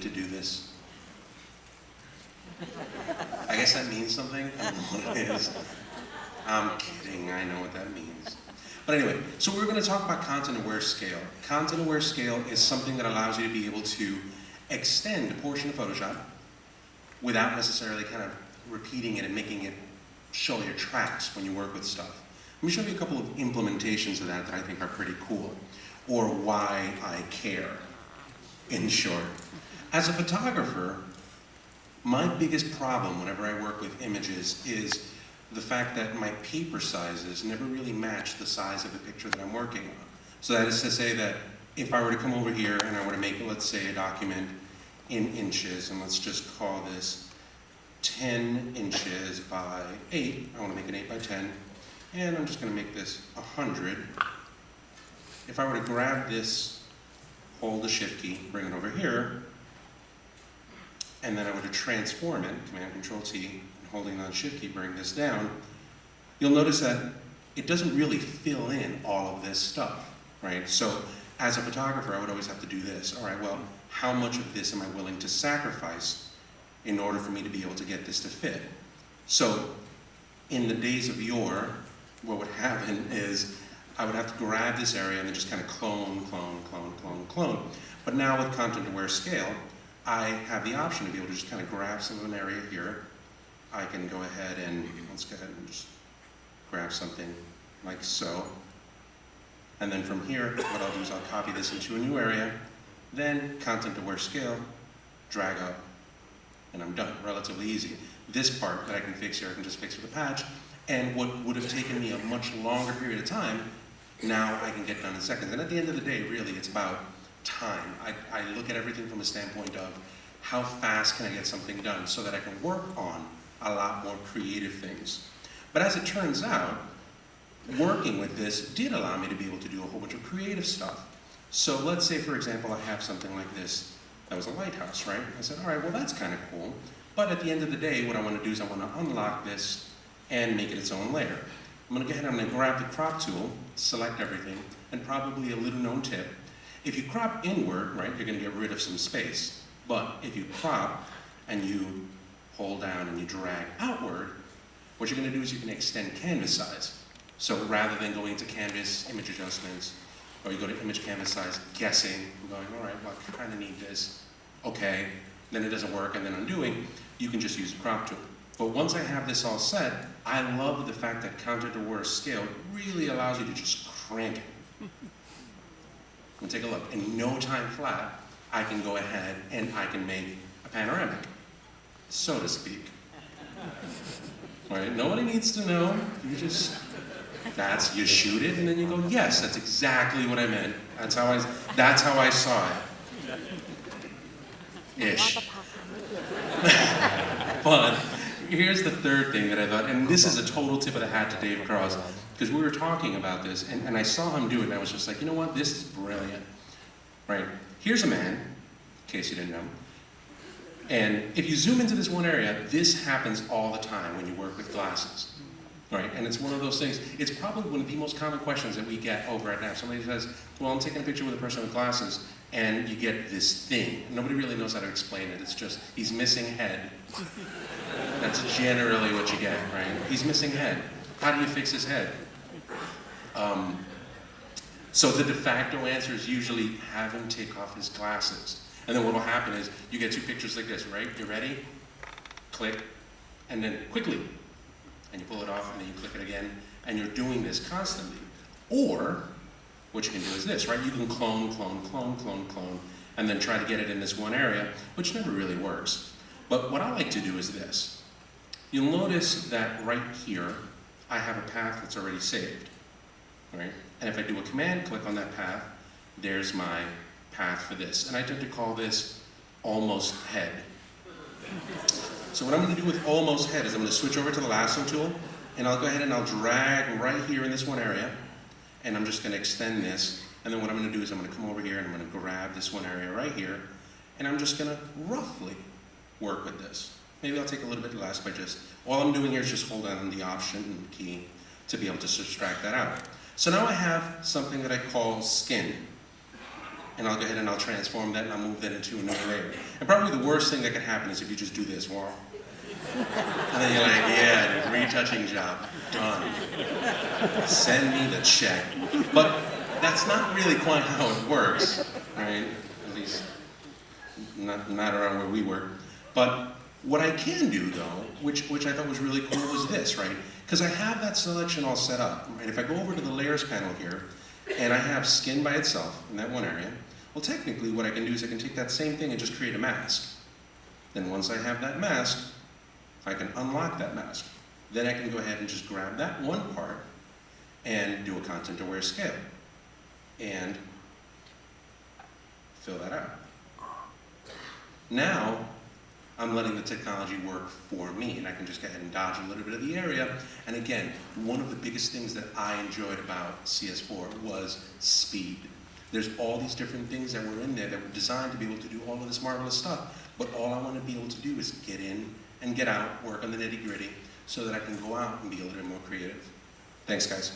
to do this? I guess that means something. I don't know what it is. I'm kidding, I know what that means. But anyway, so we're going to talk about content-aware scale. Content-aware scale is something that allows you to be able to extend a portion of Photoshop without necessarily kind of repeating it and making it show your tracks when you work with stuff. Let me show you a couple of implementations of that I think are pretty cool, or why I care, in short. As a photographer, my biggest problem whenever I work with images is the fact that my paper sizes never really match the size of the picture that I'm working on. So that is to say that if I were to come over here and I were to make, let's say, a document in inches, and let's just call this 10 inches by 8, I want to make an 8 by 10, and I'm just going to make this 100. If I were to grab this, hold the shift key, bring it over here, and then I were to transform it, Command-Control-T, and holding the shift key, bring this down, you'll notice that it doesn't really fill in all of this stuff, right? So as a photographer, I would always have to do this. All right, well, how much of this am I willing to sacrifice in order for me to be able to get this to fit? So in the days of yore, what would happen is I would have to grab this area and then just kind of clone. But now with content-aware scale, I have the option to be able to just kind of grab some of an area here. I can go ahead and, let's go ahead and just grab something like so. And then from here, what I'll do is I'll copy this into a new area, then content-aware scale, drag up, and I'm done. Relatively easy. This part that I can fix here, I can just fix with a patch, and what would have taken me a much longer period of time, now I can get done in seconds. And at the end of the day, really, it's about time. I look at everything from a standpoint of how fast can I get something done so that I can work on a lot more creative things. But as it turns out, working with this did allow me to be able to do a whole bunch of creative stuff. So let's say, for example, I have something like this. That was a lighthouse, right? I said, all right, well, that's kind of cool. But at the end of the day, what I want to do is I want to unlock this and make it its own layer. I'm going to go ahead and I'm going to grab the crop tool, select everything, and probably a little known tip. If you crop inward, right, you're going to get rid of some space. But if you crop and you hold down and you drag outward, what you're going to do is you can extend canvas size. So rather than going to canvas image adjustments, or you go to image canvas size, guessing, going, all right, well, I kind of need this. Okay, then it doesn't work, and then undoing, you can just use the crop tool. But once I have this all set, I love the fact that content-aware scale really allows you to just crank it. And take a look. In no time flat, I can go ahead and I can make a panoramic, so to speak. All right, nobody needs to know. You just, you shoot it and then you go, yes, that's exactly what I meant. That's how I saw it. Ish. But here's the third thing that I thought, and this is a total tip of the hat to Dave Cross, because we were talking about this, and I saw him do it, and I was just like, you know what, this is brilliant. Right? Here's a man, in case you didn't know, and if you zoom into this one area, this happens all the time when you work with glasses. Right? And it's one of those things, it's probably one of the most common questions that we get over at NAP. Somebody says, well, I'm taking a picture with a person with glasses, and you get this thing. Nobody really knows how to explain it. It's just, he's missing head. That's generally what you get, right? He's missing head. How do you fix his head? So the de facto answer is usually have him take off his glasses. And then what will happen is you get two pictures like this, right? You ready? Click, and then quickly. And you pull it off, and then you click it again, and you're doing this constantly. Or, what you can do is this, right? You can clone, and then try to get it in this one area, which never really works. But what I like to do is this. You'll notice that right here, I have a path that's already saved, right? And if I do a command click on that path, there's my path for this. And I tend to call this almost head. So what I'm going to do with almost head is I'm going to switch over to the lasso tool, and I'll go ahead and I'll drag right here in this one area, and I'm just going to extend this. And then what I'm going to do is I'm going to come over here and I'm going to grab this one area right here, and I'm just going to roughly work with this. Maybe I'll take a little bit less by just, all I'm doing here is just hold down the option key to be able to subtract that out. So now I have something that I call skin. and I'll go ahead and I'll transform that and I'll move that into another layer. And probably the worst thing that could happen is if you just do this, wah. And then you're like, yeah, retouching job, done. Send me the check. But that's not really quite how it works, right? At least not around where we work. But what I can do though, which I thought was really cool, was this, right? Because I have that selection all set up, right? If I go over to the layers panel here, and I have skin by itself in that one area, well technically what I can do is I can take that same thing and just create a mask. Then once I have that mask, I can unlock that mask. Then I can go ahead and just grab that one part and do a content-aware scale. And fill that out. Now, I'm letting the technology work for me, and I can just go ahead and dodge a little bit of the area. And again, one of the biggest things that I enjoyed about CS4 was speed. There's all these different things that were in there that were designed to be able to do all of this marvelous stuff, but all I want to be able to do is get in and get out, work on the nitty-gritty, so that I can go out and be a little bit more creative. Thanks, guys.